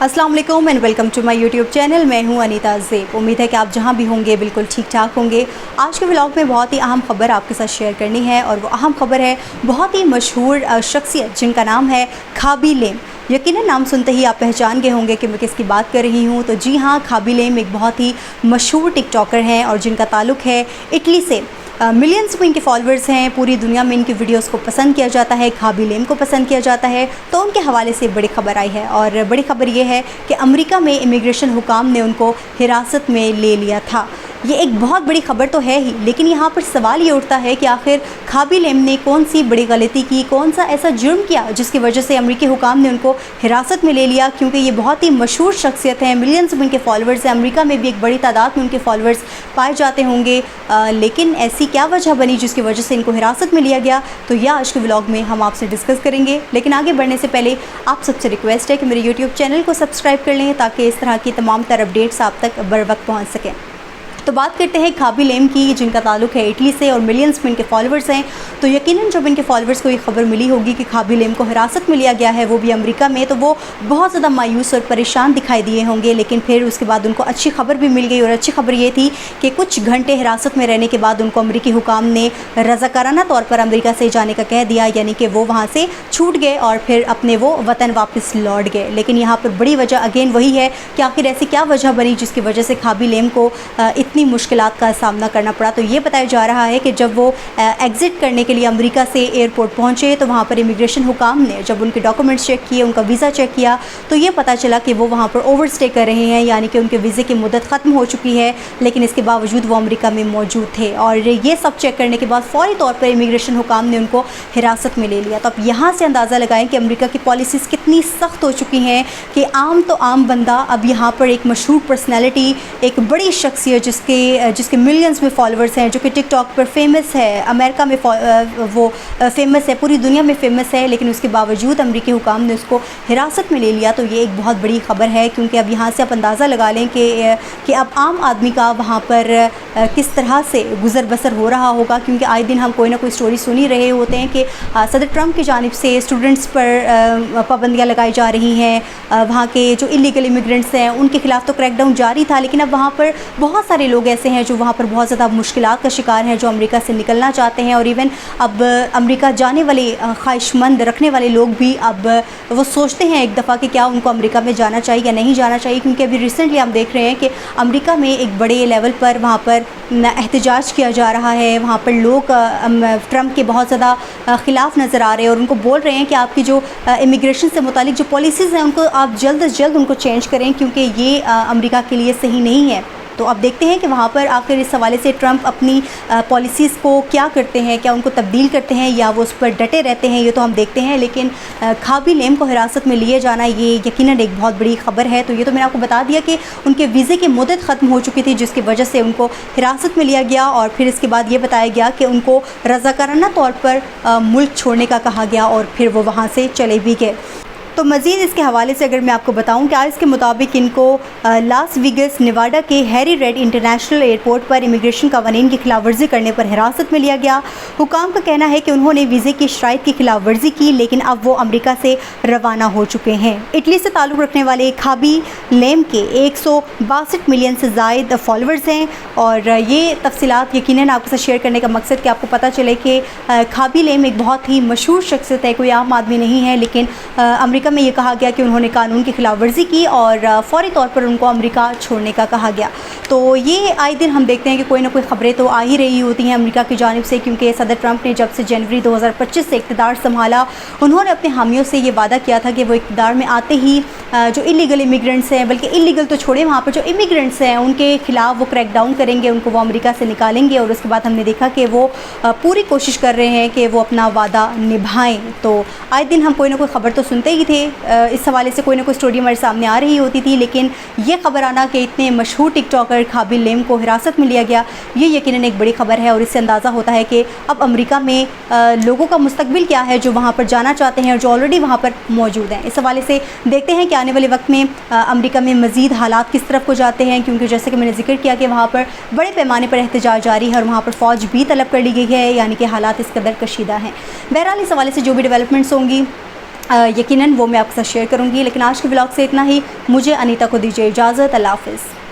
अस्सलाम वालेकुम and welcome to my YouTube channel. मैं हूं अनीता ज़ेब। उम्मीद है कि आप जहां भी होंगे बिल्कुल ठीक ठाक होंगे। आज के व्लॉग में बहुत ही अहम खबर आपके साथ शेयर करनी है और वो अहम खबर है बहुत ही मशहूर शख्सियत जिनका नाम है खाबी लेम। यकीनन नाम सुनते ही आप पहचान गए होंगे कि मैं किसकी बात कर रही हूँ। तो जी हाँ, खाबी लेम एक बहुत ही मशहूर टिकटॉकर हैं और जिनका ताल्लुक़ है इटली से। मिलियंस में इनके फॉलोअर्स हैं, पूरी दुनिया में इनकी वीडियोस को पसंद किया जाता है, खाबी लेम को पसंद किया जाता है। तो उनके हवाले से बड़ी खबर आई है और बड़ी खबर ये है कि अमेरिका में इमिग्रेशन हुकाम ने उनको हिरासत में ले लिया था। ये एक बहुत बड़ी खबर तो है ही, लेकिन यहाँ पर सवाल ये उठता है कि आखिर खाबी लेम ने कौन सी बड़ी गलती की, कौन सा ऐसा जुर्म किया जिसकी वजह से अमेरिकी हुकाम ने उनको हिरासत में ले लिया। क्योंकि ये बहुत ही मशहूर शख्सियत हैं, मिलियंस में इनके फॉलोअर्स हैं, अमेरिका में भी एक बड़ी तादाद में उनके फॉलोअर्स पाए जाते होंगे। लेकिन ऐसी क्या वजह बनी जिसकी वजह से इनको हिरासत में लिया गया, तो यह आज के व्लॉग में हम आपसे डिस्कस करेंगे। लेकिन आगे बढ़ने से पहले आप सबसे रिक्वेस्ट है कि मेरे यूट्यूब चैनल को सब्सक्राइब कर लें ताकि इस तरह की तमाम तर अपडेट्स आप तक बर वक्त पहुँच सकें। तो बात करते हैं खाबी लेम की, जिनका ताल्लुक़ है इटली से और मिलियंस में इनके फॉलोअर्स हैं। तो यकीनन जब इनके फॉलोअर्स को ये खबर मिली होगी कि खाबी लेम को हिरासत में लिया गया है, वो भी अमेरिका में, तो वो बहुत ज़्यादा मायूस और परेशान दिखाई दिए होंगे। लेकिन फिर उसके बाद उनको अच्छी खबर भी मिल गई और अच्छी खबर ये थी कि कुछ घंटे हिरासत में रहने के बाद उनको अमेरिकी हुकाम ने रज़ाकाराना तौर पर अमेरिका से जाने का कह दिया, यानी कि वो वहाँ से छूट गए और फिर अपने वो वतन वापस लौट गए। लेकिन यहाँ पर बड़ी वजह अगेन वही है कि आखिर ऐसी क्या वजह बनी जिसकी वजह से खाबी लेम को इतनी मुश्किलात का सामना करना पड़ा। तो ये बताया जा रहा है कि जब वो एग्ज़िट करने के लिए अमेरिका से एयरपोर्ट पहुंचे तो वहाँ पर इमिग्रेशन हुकाम ने जब उनके डॉक्यूमेंट्स चेक किए, उनका वीज़ा चेक किया, तो ये पता चला कि वो वहाँ पर ओवरस्टे कर रहे हैं, यानी कि उनके वीज़े की मुद्दत ख़त्म हो चुकी है। लेकिन इसके बावजूद वो अमेरिका में मौजूद थे और ये सब चेक करने के बाद फ़ौरी तौर पर इमिग्रेशन हुकाम ने उनको हिरासत में ले लिया। तो अब यहाँ से अंदाज़ा लगाएं कि अमेरिका की पॉलिसीज़ कितनी सख्त हो चुकी हैं कि आम तो आम बंदा अब यहाँ पर एक मशहूर पर्सनैलिटी, एक बड़ी शख्सियत जिसके मिलियंस में फॉलोअर्स हैं, जो कि टिकटॉक पर फेमस है, अमेरिका में वो फेमस है, पूरी दुनिया में फेमस है, लेकिन उसके बावजूद अमेरिकी हुकाम ने उसको हिरासत में ले लिया। तो ये एक बहुत बड़ी ख़बर है क्योंकि अब यहाँ से आप अंदाज़ा लगा लें कि अब आम आदमी का वहाँ पर किस तरह से गुज़र बसर हो रहा होगा। क्योंकि आए दिन हम कोई ना कोई स्टोरी सुन ही रहे होते हैं कि सदर ट्रंप की जानिब से स्टूडेंट्स पर पाबंदियाँ लगाई जा रही हैं, वहाँ के जो इलीगल इमिग्रेंट्स हैं उनके ख़िलाफ़ तो क्रैकडाउन जारी था, लेकिन अब वहाँ पर बहुत सारे लोग ऐसे हैं जो वहाँ पर बहुत ज़्यादा मुश्किलात का शिकार हैं, जो अमेरिका से निकलना चाहते हैं। और इवन अब अमेरिका जाने वाले ख्वाहिशमंद रखने वाले लोग भी अब वो सोचते हैं एक दफ़ा कि क्या उनको अमेरिका में जाना चाहिए या नहीं जाना चाहिए। क्योंकि अभी रिसेंटली हम देख रहे हैं कि अमेरिका में एक बड़े लेवल पर वहाँ पर एहतजाज किया जा रहा है, वहाँ पर लोग ट्रंप के बहुत ज़्यादा ख़िलाफ़ नज़र आ रहे हैं और उनको बोल रहे हैं कि आपकी जो इमिग्रेशन से मुतालिक जो पॉलिसीज़ हैं उनको आप जल्द से जल्द उनको चेंज करें, क्योंकि ये अमेरिका के लिए सही नहीं है। तो अब देखते हैं कि वहाँ पर आखिर इस हवाले से ट्रंप अपनी पॉलिसीज़ को क्या करते हैं, क्या उनको तब्दील करते हैं या वो उस पर डटे रहते हैं, ये तो हम देखते हैं। लेकिन खाबी लेम को हिरासत में लिए जाना ये यकीनन एक बहुत बड़ी ख़बर है। तो ये तो मैंने आपको बता दिया कि उनके वीज़े की मुद्दत ख़त्म हो चुकी थी जिसकी वजह से उनको हिरासत में लिया गया और फिर इसके बाद ये बताया गया कि उनको रज़ाकाराना तौर पर मुल्क छोड़ने का कहा गया और फिर वो वहाँ से चले भी गए। तो मज़ीद इसके हवाले से अगर मैं आपको बताऊं कि आज के मुताबिक इनको लास वेगास नेवाडा के हैरी रेड इंटरनेशनल एयरपोर्ट पर इमिग्रेशन कवानीन की खिलाफ वर्जी करने पर हिरासत में लिया गया। हुकाम का कहना है कि उन्होंने वीज़े की शराइत की खिलाफ वर्जी की, लेकिन अब वो अमेरिका से रवाना हो चुके हैं। इटली से ताल्लुक़ रखने वाले खाबी लेम के 162 मिलियन से ज़ायद फॉलोअर्स हैं और ये तफसीलात यकीनन आपके साथ शेयर करने का मकसद कि आपको पता चले कि खाबी लेम एक बहुत ही मशहूर शख्सियत है, कोई आम आदमी नहीं है। लेकिन अमेरिका में ये कहा गया कि उन्होंने कानून की खिलाफ वर्जी की और फौरी तौर पर उनको अमेरिका छोड़ने का कहा गया। तो ये आए दिन हम देखते हैं कि कोई ना कोई ख़बरें तो आ ही रही होती हैं अमेरिका की जानिब से, क्योंकि सदर ट्रंप ने जब से जनवरी 2025 से इक़्तिदार संभाला, उन्होंने अपने हामियों से ये वादा किया था कि वो इक़्तिदार में आते ही जो इलीगल इमिग्रेंट्स हैं, बल्कि इलीगल तो छोड़े, वहाँ पर जो इमिग्रेंट्स हैं उनके ख़िलाफ़ वो क्रैकडाउन करेंगे, उनको वो अमेरिका से निकालेंगे। और उसके बाद हमने देखा कि वो पूरी कोशिश कर रहे हैं कि वो अपना वादा निभाएँ। तो आए दिन हम कोई ना कोई ख़बर तो सुनते ही थे, इस हवाले से कोई ना कोई स्टोरी हमारे सामने आ रही होती थी। लेकिन ये ख़बर आना कि इतने मशहूर टिकटॉकर खाबी लेम को हिरासत में लिया गया, ये यकीनन एक बड़ी ख़बर है और इससे अंदाज़ा होता है कि अब अमेरिका में लोगों का मुस्तकबिल क्या है जो वहाँ पर जाना चाहते हैं और जो ऑलरेडी वहाँ पर मौजूद हैं। इस हवाले से देखते हैं कि आने वाले वक्त में अमेरिका में मज़ीद हालात किस तरफ को जाते हैं, क्योंकि जैसे कि मैंने जिक्र किया कि वहाँ पर बड़े पैमाने पर एहतजाज जारी है और वहाँ पर फ़ौज भी तलब कर ली गई है, यानी कि हालात इस कदर कशीदा हैं। बहरहाल इस हवाले से जो भी डेवलपमेंट्स होंगी यकीनन वो मैं आपके साथ शेयर करूँगी। लेकिन आज के व्लॉग से इतना ही। मुझे अनीता को दीजिए इजाज़त। अल्लाह हाफ़िज़।